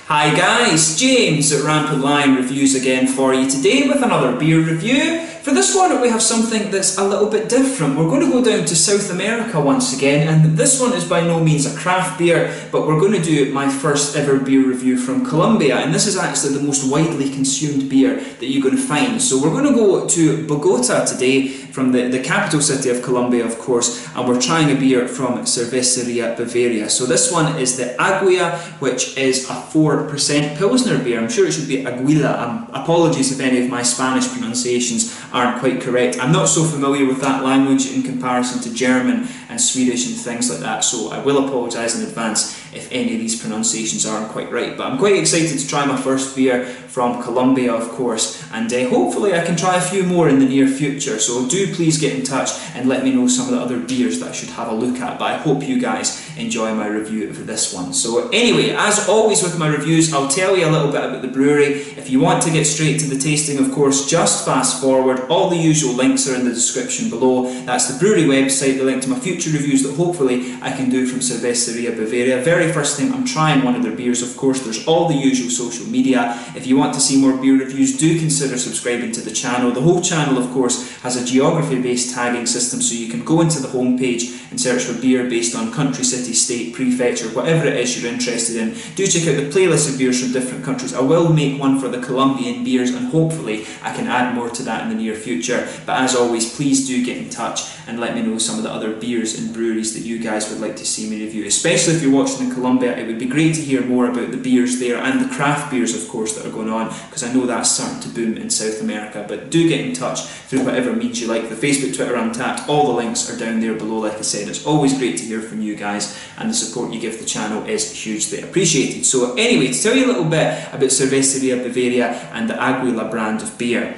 Hi guys, James at RampantLionReviews again for you today with another beer review. For this one we have something that's a little bit different. We're going to go down to South America once again, and this one is by no means a craft beer, but we're going to do my first ever beer review from Colombia, and this is actually the most widely consumed beer that you're going to find. So we're going to go to Bogata today, from the capital city of Colombia of course, and we're trying a beer from Cerveceria Bavaria. So this one is the Aguila, which is a 4% Pilsner beer. I'm sure it should be Aguila. Apologies if any of my Spanish pronunciations aren't quite correct. I'm not so familiar with that language in comparison to German and Swedish and things like that, so I will apologise in advance if any of these pronunciations aren't quite right. But I'm quite excited to try my first beer from Colombia of course, and hopefully I can try a few more in the near future, so do please get in touch and let me know some of the other beers that I should have a look at. But I hope you guys enjoy my review of this one. So anyway, as always with my reviews, I'll tell you a little bit about the brewery. If you want to get straight to the tasting, of course, just fast forward. All the usual links are in the description below. That's the brewery website, the link to my future reviews that hopefully I can do from Cerveceria Bavaria. Very first time I'm trying one of their beers, of course. There's all the usual social media. If you want to see more beer reviews, do consider subscribing to the channel. The whole channel, of course, has a geography-based tagging system, so you can go into the homepage and search for beer based on country, city, state, prefecture, whatever it is you're interested in. Do check out the playlist of beers from different countries. I will make one for the Colombian beers, and hopefully I can add more to that in the near future. But as always, please do get in touch and let me know some of the other beers and breweries that you guys would like to see me review. Especially if you're watching in Colombia, it would be great to hear more about the beers there and the craft beers, of course, that are going on, because I know that's starting to boom in South America. But do get in touch through whatever means you like. The Facebook, Twitter, Untappd, all the links are down there below. Like I said, it's always great to hear from you guys, and the support you give the channel is hugely appreciated. So anyway, to tell you a little bit about Cerveceria Bavaria and the Aguila brand of beer.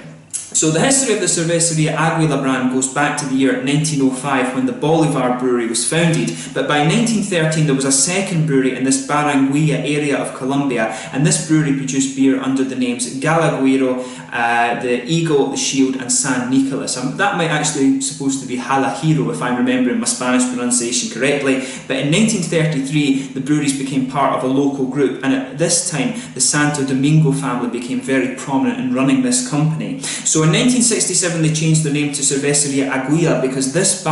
So the history of the Cerveceria Águila brand goes back to the year 1905 when the Bolivar brewery was founded, but by 1913 there was a second brewery in this Barranquilla area of Colombia, and this brewery produced beer under the names Galagüero, the Eagle, the Shield and San Nicolas. That might actually supposed to be Jalajiro if I'm remembering my Spanish pronunciation correctly, but in 1933 the breweries became part of a local group, and at this time the Santo Domingo family became very prominent in running this company. So in 1967 they changed their name to Cerveceria Águila because this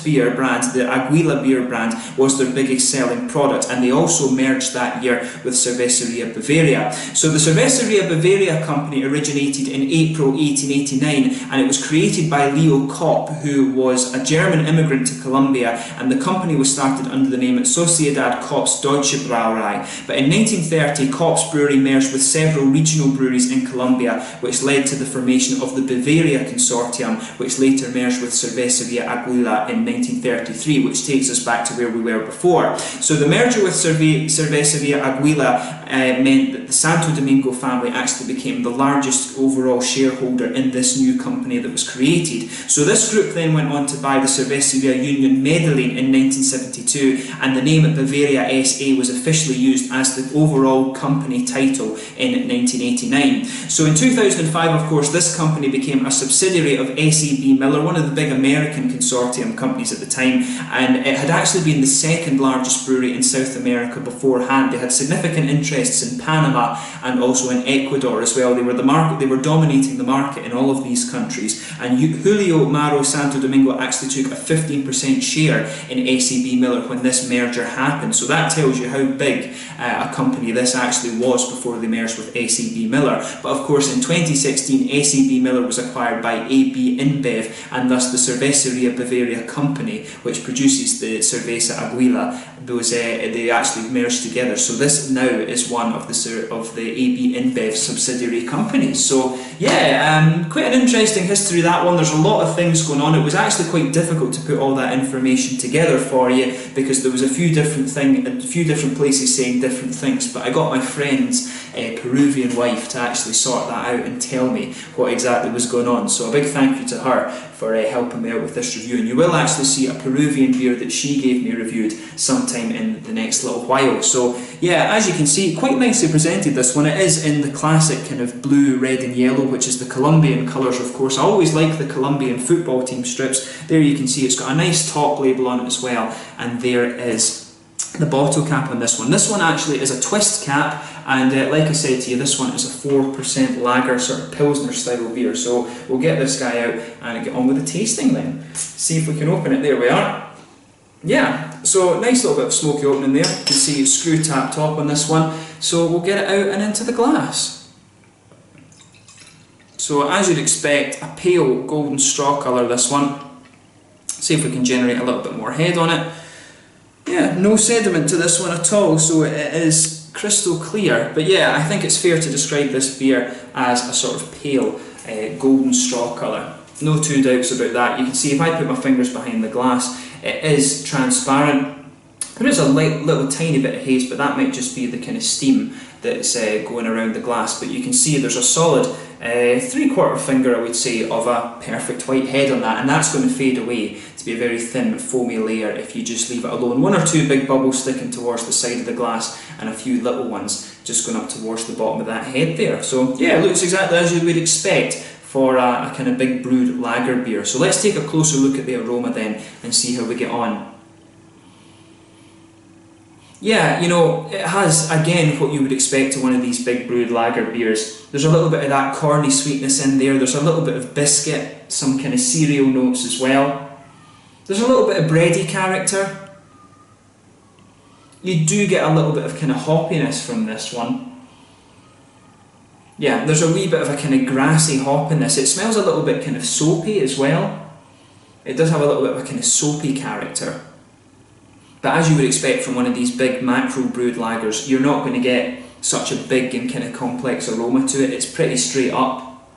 beer brand, the Aguila beer brand, was their biggest selling product, and they also merged that year with Cerveceria Bavaria. So the Cerveceria Bavaria company originated in April 1889, and it was created by Leo Kopp, who was a German immigrant to Colombia, and the company was started under the name Sociedad Kopp's Deutsche Brauerei. But in 1930 Kopp's brewery merged with several regional breweries in Colombia, which led to the formation of the Bavaria Consortium, which later merged with Cerveceria Águila in 1933, which takes us back to where we were before. So the merger with Cerveceria Águila meant that the Santo Domingo family actually became the largest overall shareholder in this new company that was created. So this group then went on to buy the Cerveceria Union Medellin in 1972, and the name Bavaria SA was officially used as the overall company title in 1989. So in 2005, of course, this company became a subsidiary of SAB Miller, one of the big American consortium companies at the time, and it had actually been the second largest brewery in South America beforehand. They had significant interests in Panama and also in Ecuador as well. They were dominating the market in all of these countries, and Julio Maro Santo Domingo actually took a 15% share in SAB Miller when this merger happened. So that tells you how big a company this actually was before they merged with SAB Miller. But of course in 2016 SAB Miller was acquired by AB InBev, and thus the Cerveceria Bavaria company, which produces the Cerveza Águila, they actually merged together. So this now is one of the AB InBev subsidiary companies. So yeah, quite an interesting history, that one. There's a lot of things going on. It was actually quite difficult to put all that information together for you because there was a few different places saying different things, but I got my friend's Peruvian wife to actually sort that out and tell me what exactly was going on. So a big thank you to her for helping me out with this review, and you will actually see a Peruvian beer that she gave me reviewed sometime in the next little while. So yeah, as you can see, quite nicely presented this one. It is in the classic kind of blue, red and yellow, which is the Colombian colours of course. I always like the Colombian football team strips. There you can see it's got a nice top label on it as well, and there is the bottle cap on this one. This one actually is a twist cap, and like I said to you, this one is a 4% lager, sort of Pilsner style beer. So we'll get this guy out and get on with the tasting then. See if we can open it. There we are. Yeah, so nice little bit of smoky opening there. You can see screw tap top on this one. So we'll get it out and into the glass. So as you'd expect, a pale golden straw colour this one. See if we can generate a little bit more head on it. Yeah, no sediment to this one at all, so it is crystal clear. But yeah, I think it's fair to describe this beer as a sort of pale golden straw colour. No two doubts about that. You can see if I put my fingers behind the glass, it is transparent. There is a little tiny bit of haze, but that might just be the kind of steam that's going around the glass. But you can see there's a solid 3/4 finger, I would say, of a perfect white head on that, and that's going to fade away to be a very thin foamy layer if you just leave it alone. One or two big bubbles sticking towards the side of the glass, and a few little ones just going up towards the bottom of that head there. So yeah, it looks exactly as you would expect for a kind of big brewed lager beer. So let's take a closer look at the aroma then and see how we get on. Yeah, you know, it has, again, what you would expect to one of these big brewed lager beers. There's a little bit of that corny sweetness in there, there's a little bit of biscuit, some kind of cereal notes as well. There's a little bit of bready character. You do get a little bit of kind of hoppiness from this one. Yeah, there's a wee bit of a kind of grassy hop in this. It smells a little bit kind of soapy as well. It does have a little bit of a kind of soapy character. But as you would expect from one of these big macro brewed lagers, you're not going to get such a big and kind of complex aroma to it. It's pretty straight up.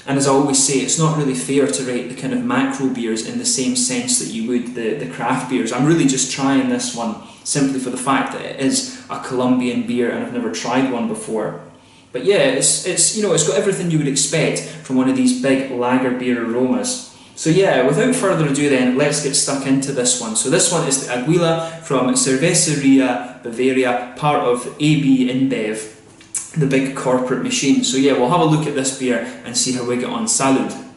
And as I always say, it's not really fair to rate the kind of macro beers in the same sense that you would the craft beers. I'm really just trying this one simply for the fact that it is a Colombian beer and I've never tried one before. But yeah, it's you know, it's got everything you would expect from one of these big lager beer aromas. So yeah, without further ado then, let's get stuck into this one. So this one is the Aguila from Cerveceria Bavaria, part of AB InBev, the big corporate machine. So yeah, we'll have a look at this beer and see how we get on. Salud.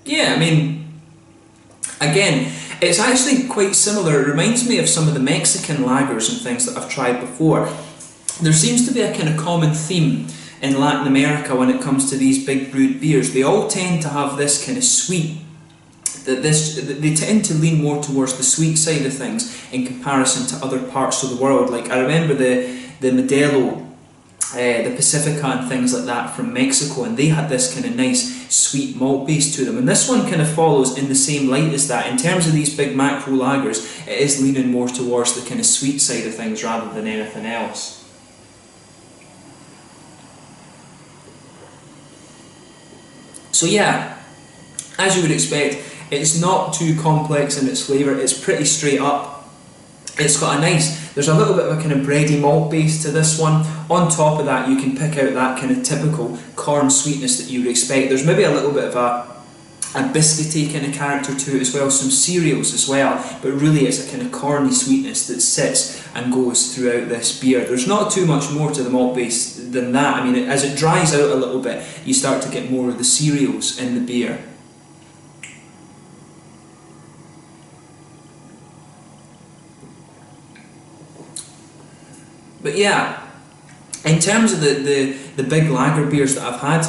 Yeah, I mean, again, it's actually quite similar. It reminds me of some of the Mexican lagers and things that I've tried before. There seems to be a kind of common theme in Latin America when it comes to these big brewed beers. They all tend to have this kind of sweet, they tend to lean more towards the sweet side of things in comparison to other parts of the world. Like I remember the Modelo, the Pacifica and things like that from Mexico, and they had this kind of nice sweet malt base to them, and this one kind of follows in the same light as that. In terms of these big macro lagers, it is leaning more towards the kind of sweet side of things rather than anything else. So yeah, as you would expect, it's not too complex in its flavour, it's pretty straight up. It's got a nice, there's a little bit of a kind of bready malt base to this one. On top of that, you can pick out that kind of typical corn sweetness that you would expect. There's maybe a little bit of a biscuity kind of character to it as well, some cereals as well, but really it's a kind of corny sweetness that sits and goes throughout this beer. There's not too much more to the malt base than that. I mean, as it dries out a little bit, you start to get more of the cereals in the beer. But yeah, in terms of the big lager beers that I've had,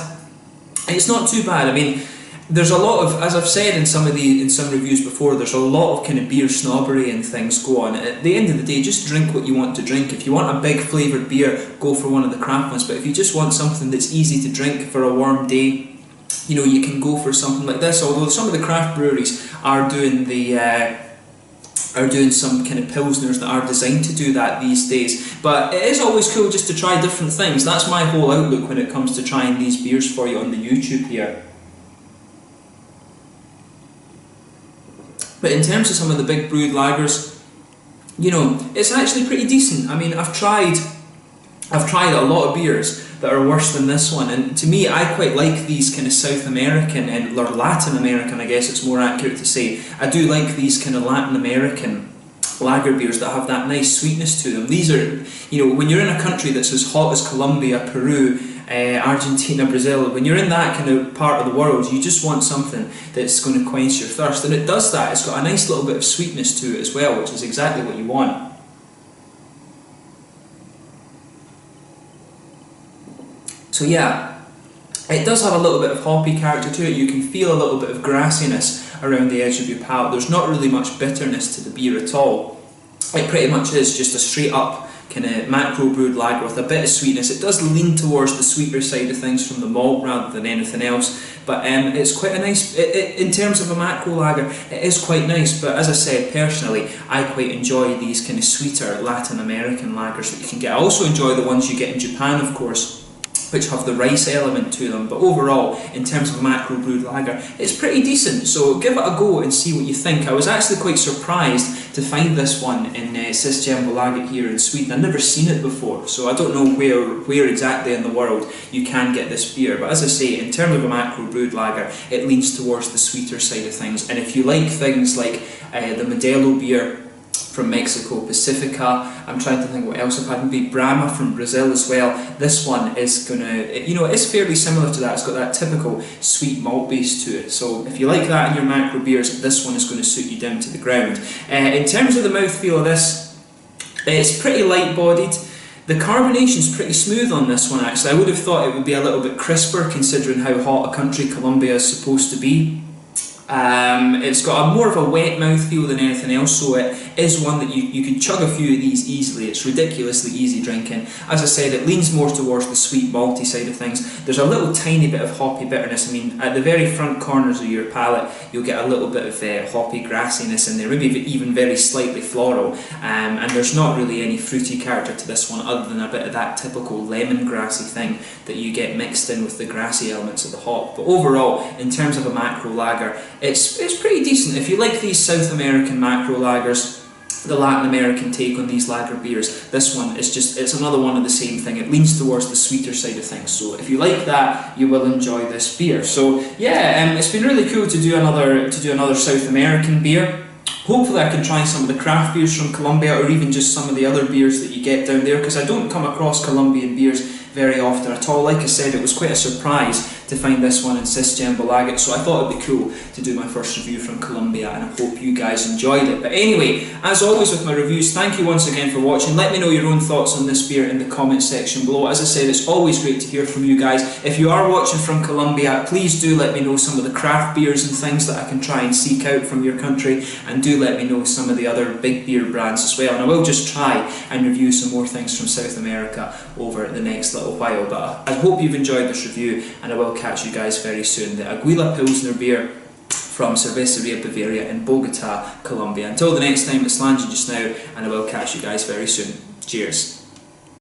it's not too bad. I mean, there's a lot of, as I've said in some reviews before, there's a lot of kind of beer snobbery and things go on. At the end of the day, just drink what you want to drink. If you want a big flavoured beer, go for one of the craft ones. But if you just want something that's easy to drink for a warm day, you know, you can go for something like this. Although some of the craft breweries are doing some kind of pilsners that are designed to do that these days. But it is always cool just to try different things. That's my whole outlook when it comes to trying these beers for you on the YouTube here. But in terms of some of the big brewed lagers, you know, it's actually pretty decent. I mean, I've tried a lot of beers that are worse than this one, and to me, I quite like these kind of South American or Latin American, I guess it's more accurate to say. I do like these kind of Latin American lager beers that have that nice sweetness to them. These are, you know, when you're in a country that's as hot as Colombia, Peru, Argentina, Brazil, when you're in that kind of part of the world, you just want something that's going to quench your thirst, and it does that. It's got a nice little bit of sweetness to it as well, which is exactly what you want. So yeah, it does have a little bit of hoppy character to it. You can feel a little bit of grassiness around the edge of your palate. There's not really much bitterness to the beer at all. It pretty much is just a straight up kind of macro brewed lager with a bit of sweetness. It does lean towards the sweeter side of things from the malt rather than anything else, but it's quite a nice, in terms of a macro lager, it is quite nice. But as I said, personally, I quite enjoy these kind of sweeter Latin American lagers that you can get. I also enjoy the ones you get in Japan, of course, which have the rice element to them, but overall, in terms of a macro brewed lager, it's pretty decent, so give it a go and see what you think. I was actually quite surprised to find this one in Systembolaget here in Sweden. I've never seen it before, so I don't know where exactly in the world you can get this beer, but as I say, in terms of a macro brewed lager, it leans towards the sweeter side of things, and if you like things like the Modelo beer from Mexico, Pacifica, I'm trying to think what else I've had, maybe Brahma from Brazil as well. This one is gonna, you know, it's fairly similar to that. It's got that typical sweet malt base to it. So if you like that in your macro beers, this one is going to suit you down to the ground. In terms of the mouthfeel of this, it's pretty light bodied. The carbonation's pretty smooth on this one actually. I would have thought it would be a little bit crisper considering how hot a country Colombia is supposed to be. It's got more of a wet mouthfeel than anything else, so it is one that you can chug a few of these easily. It's ridiculously easy drinking. As I said, it leans more towards the sweet malty side of things. There's a little tiny bit of hoppy bitterness. I mean, at the very front corners of your palate, you'll get a little bit of hoppy grassiness in there, maybe even very slightly floral, and there's not really any fruity character to this one other than a bit of that typical lemongrassy thing that you get mixed in with the grassy elements of the hop. But overall, in terms of a macro lager, it's pretty decent. If you like these South American macro lagers, the Latin American take on these lager beers, this one is it's another one of the same thing. It leans towards the sweeter side of things, so if you like that, you will enjoy this beer. So yeah, it's been really cool to do another South American beer. Hopefully I can try some of the craft beers from Colombia, or even just some of the other beers that you get down there, because I don't come across Colombian beers very often at all. Like I said, it was quite a surprise to find this one in Systembolaget, so I thought it'd be cool to do my first review from Colombia, and I hope you guys enjoyed it. But anyway, as always with my reviews, thank you once again for watching. Let me know your own thoughts on this beer in the comment section below. As I said, it's always great to hear from you guys. If you are watching from Colombia, please do let me know some of the craft beers and things that I can try and seek out from your country, and do let me know some of the other big beer brands as well, and I will just try and review some more things from South America over the next little while. But I hope you've enjoyed this review, and I will catch you guys very soon. The Aguila Pilsner beer from Cerveceria Bavaria in Bogata, Colombia. Until the next time, it's Lange just now, and I will catch you guys very soon. Cheers.